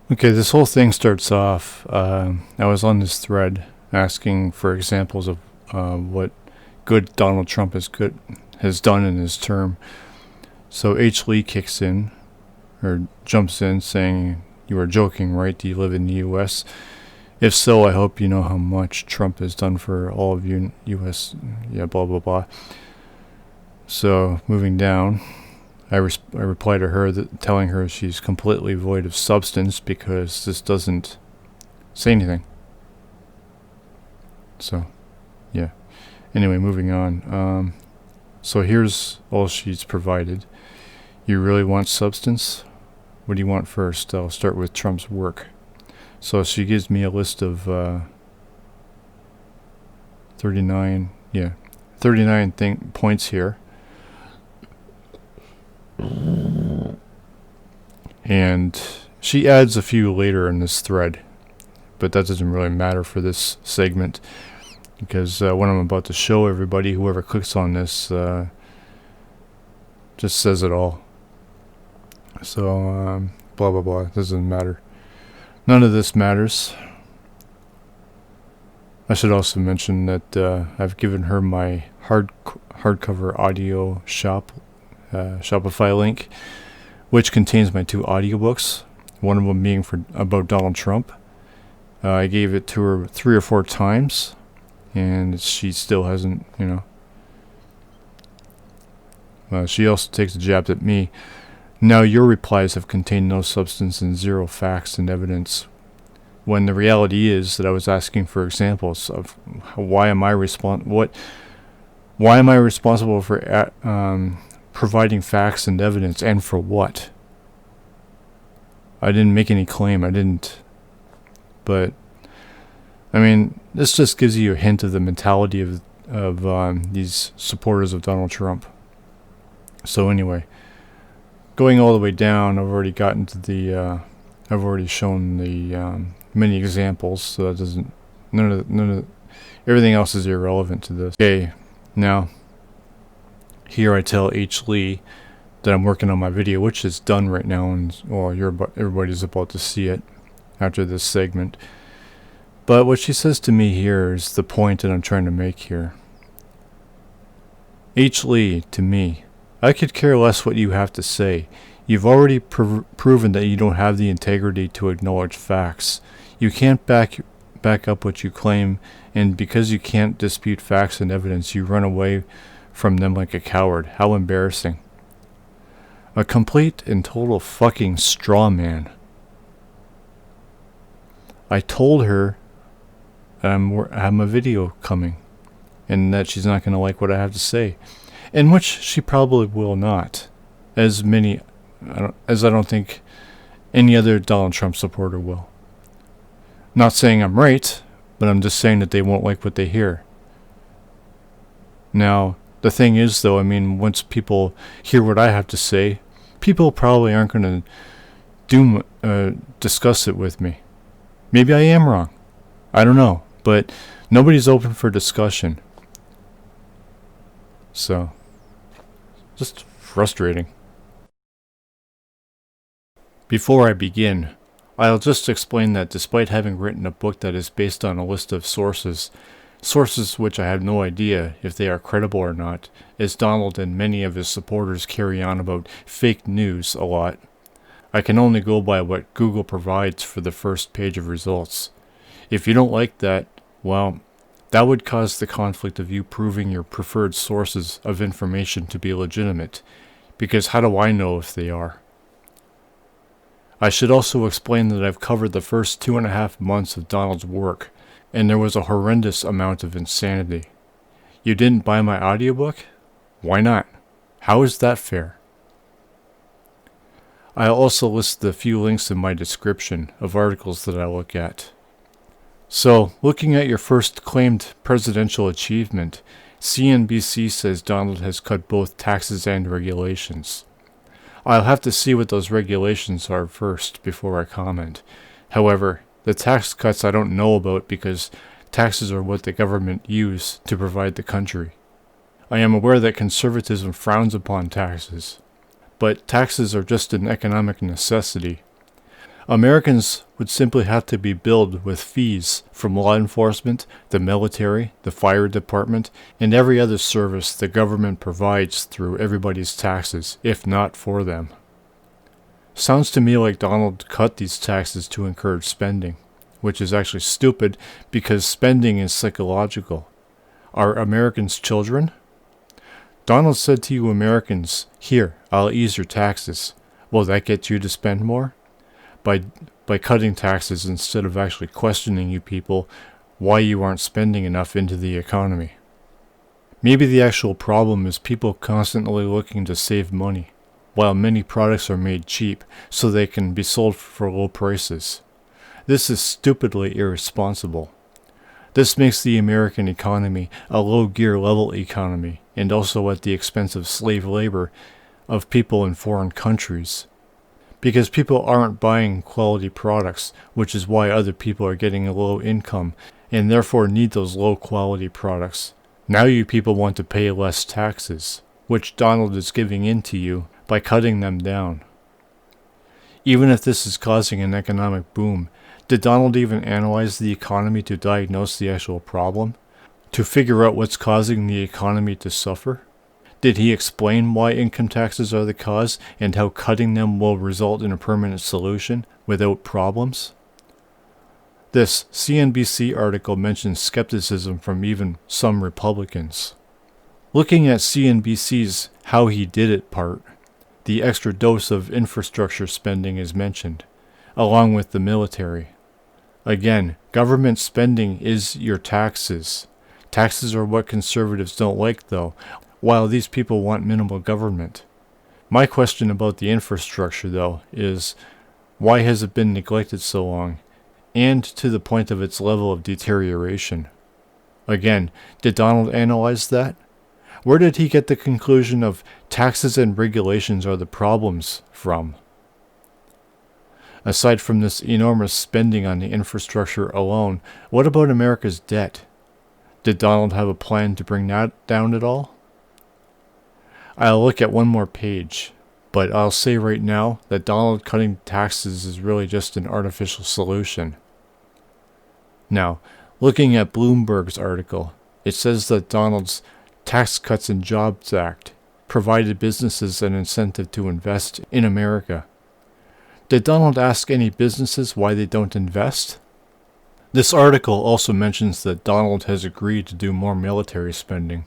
Okay, this whole thing starts off. I was on this thread asking for examples of what good Donald Trump has done in his term. So HLeigh kicks in, or jumps in, saying, "You are joking, right? Do you live in the U.S.? If so, I hope you know how much Trump has done for all of you U.S. Yeah, blah blah blah." So moving down. I reply to her telling her she's completely void of substance because this doesn't say anything. So, yeah. Anyway, moving on. So here's all she's provided. You really want substance? What do you want first? I'll start with Trump's work. So she gives me a list of 39 points here. And she adds a few later in this thread, but that doesn't really matter for this segment because what I'm about to show everybody, whoever clicks on this, just says it all. So, blah blah blah, doesn't matter. None of this matters. I should also mention that I've given her my hardcover audio Shopify link, which contains my 2 audiobooks, one of them being about Donald Trump. I gave it to her 3 or 4 times, and she still hasn't, she also takes a jab at me. Now your replies have contained no substance and zero facts and evidence, when the reality is that I was asking for examples of why am I responsible for providing facts and evidence, and for what? I didn't make any claim. I didn't. But I mean, this just gives you a hint of the mentality of these supporters of Donald Trump. So anyway, going all the way down, I've already gotten to the. I've already shown the many examples, so that doesn't. None of everything else is irrelevant to this. Okay, now. Here I tell HLeigh that I'm working on my video, which is done right now, and everybody's about to see it after this segment. But what she says to me here is the point that I'm trying to make here. HLeigh, to me, I could care less what you have to say. You've already proven that you don't have the integrity to acknowledge facts. You can't back up what you claim, and because you can't dispute facts and evidence, you run away from them like a coward. How embarrassing. A complete and total fucking straw man. I told her that I have a video coming and that she's not going to like what I have to say, in which she probably will not, as I don't think any other Donald Trump supporter will. Not saying I'm right, but I'm just saying that they won't like what they hear. Now, the thing is, though, I mean, once people hear what I have to say, people probably aren't going to discuss it with me. Maybe I am wrong. I don't know. But nobody's open for discussion. So, just frustrating. Before I begin, I'll just explain that despite having written a book that is based on a list of sources which I have no idea if they are credible or not, as Donald and many of his supporters carry on about fake news a lot, I can only go by what Google provides for the first page of results. If you don't like that, well, that would cause the conflict of you proving your preferred sources of information to be legitimate, because how do I know if they are? I should also explain that I've covered the first 2.5 months of Donald's work, and there was a horrendous amount of insanity. You didn't buy my audiobook? Why not? How is that fair? I'll also list the few links in my description of articles that I look at. So, looking at your first claimed presidential achievement, CNBC says Donald has cut both taxes and regulations. I'll have to see what those regulations are first before I comment. However, the tax cuts I don't know about because taxes are what the government use to provide the country. I am aware that conservatism frowns upon taxes, but taxes are just an economic necessity. Americans would simply have to be billed with fees from law enforcement, the military, the fire department, and every other service the government provides through everybody's taxes, if not for them. Sounds to me like Donald cut these taxes to encourage spending, which is actually stupid because spending is psychological. Are Americans children? Donald said to you Americans, "Here, I'll ease your taxes." Will that get you to spend more? By cutting taxes instead of actually questioning you people why you aren't spending enough into the economy. Maybe the actual problem is people constantly looking to save money, while many products are made cheap so they can be sold for low prices. This is stupidly irresponsible. This makes the American economy a low-gear level economy, and also at the expense of slave labor of people in foreign countries. Because people aren't buying quality products, which is why other people are getting a low income, and therefore need those low-quality products. Now you people want to pay less taxes, which Donald is giving in to you by cutting them down. Even if this is causing an economic boom, did Donald even analyze the economy to diagnose the actual problem? To figure out what's causing the economy to suffer? Did he explain why income taxes are the cause and how cutting them will result in a permanent solution without problems? This CNBC article mentions skepticism from even some Republicans. Looking at CNBC's How He Did It part, the extra dose of infrastructure spending is mentioned, along with the military. Again, government spending is your taxes. Taxes are what conservatives don't like, though, while these people want minimal government. My question about the infrastructure, though, is why has it been neglected so long, and to the point of its level of deterioration? Again, did Donald analyze that? Where did he get the conclusion of taxes and regulations are the problems from? Aside from this enormous spending on the infrastructure alone, what about America's debt? Did Donald have a plan to bring that down at all? I'll look at one more page, but I'll say right now that Donald cutting taxes is really just an artificial solution. Now, looking at Bloomberg's article, it says that Donald's Tax Cuts and Jobs Act provided businesses an incentive to invest in America. Did Donald ask any businesses why they don't invest? This article also mentions that Donald has agreed to do more military spending,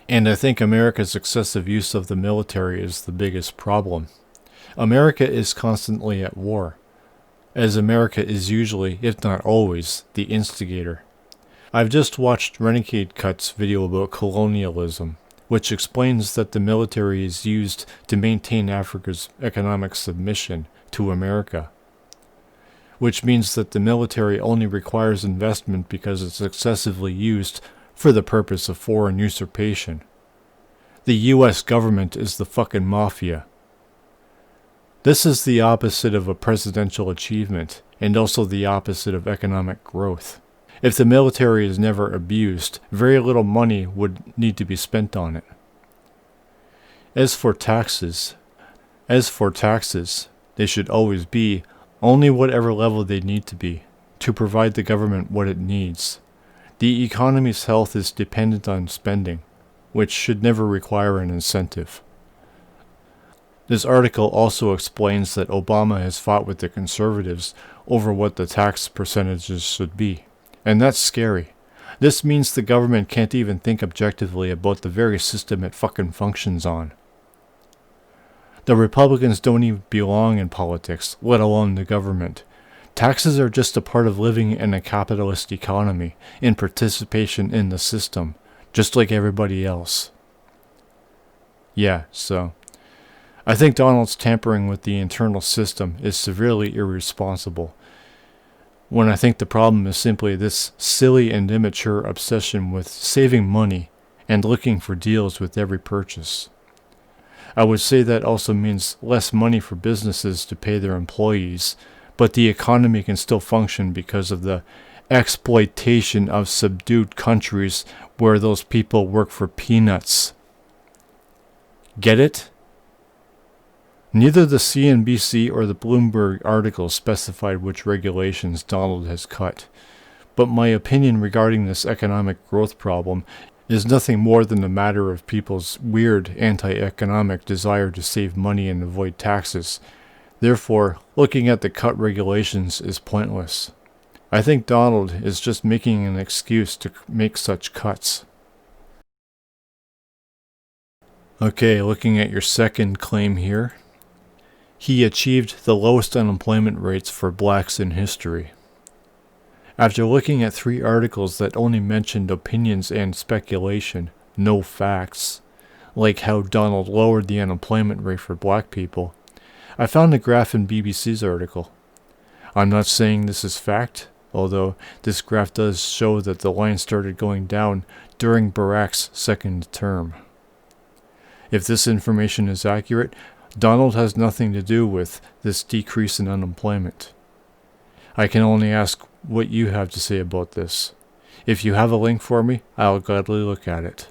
and I think America's excessive use of the military is the biggest problem. America is constantly at war, as America is usually, if not always, the instigator. I've just watched Renegade Cut's video about colonialism, which explains that the military is used to maintain Africa's economic submission to America, which means that the military only requires investment because it's excessively used for the purpose of foreign usurpation. The US government is the fucking mafia. This is the opposite of a presidential achievement, and also the opposite of economic growth. If the military is never abused, very little money would need to be spent on it. As for taxes, they should always be only whatever level they need to be, to provide the government what it needs. The economy's health is dependent on spending, which should never require an incentive. This article also explains that Obama has fought with the conservatives over what the tax percentages should be, and that's scary. This means the government can't even think objectively about the very system it fucking functions on. The Republicans don't even belong in politics, let alone the government. Taxes are just a part of living in a capitalist economy, in participation in the system, just like everybody else. Yeah, so I think Donald's tampering with the internal system is severely irresponsible, when I think the problem is simply this silly and immature obsession with saving money and looking for deals with every purchase. I would say that also means less money for businesses to pay their employees, but the economy can still function because of the exploitation of subdued countries where those people work for peanuts. Get it? Neither the CNBC or the Bloomberg article specified which regulations Donald has cut, but my opinion regarding this economic growth problem is nothing more than a matter of people's weird anti-economic desire to save money and avoid taxes. Therefore, looking at the cut regulations is pointless. I think Donald is just making an excuse to make such cuts. Okay, looking at your second claim here. He achieved the lowest unemployment rates for blacks in history. After looking at 3 articles that only mentioned opinions and speculation, no facts, like how Donald lowered the unemployment rate for black people, I found a graph in BBC's article. I'm not saying this is fact, although this graph does show that the line started going down during Barack's second term. If this information is accurate, Donald has nothing to do with this decrease in unemployment. I can only ask what you have to say about this. If you have a link for me, I'll gladly look at it.